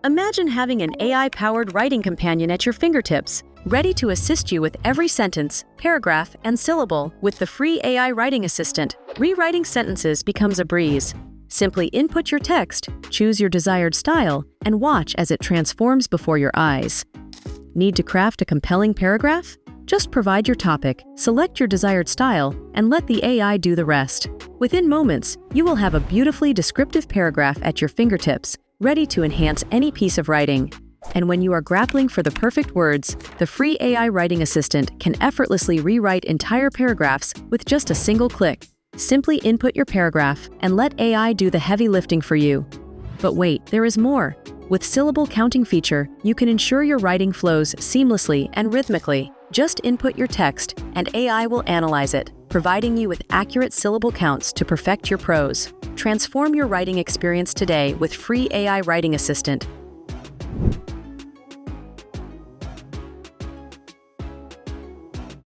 Imagine having an AI-powered writing companion at your fingertips, ready to assist you with every sentence, paragraph, and syllable. With the free AI writing assistant, rewriting sentences becomes a breeze. Simply input your text, choose your desired style, and watch as it transforms before your eyes. Need to craft a compelling paragraph? Just provide your topic, select your desired style, and let the AI do the rest. Within moments, you will have a beautifully descriptive paragraph at your fingertips, ready to enhance any piece of writing. And when you are grappling for the perfect words, the free AI writing assistant can effortlessly rewrite entire paragraphs with just a single click. Simply input your paragraph and let AI do the heavy lifting for you. But wait, there is more. With Syllable Counting feature, you can ensure your writing flows seamlessly and rhythmically. Just input your text, and AI will analyze it, providing you with accurate syllable counts to perfect your prose. Transform your writing experience today with free AI writing assistant.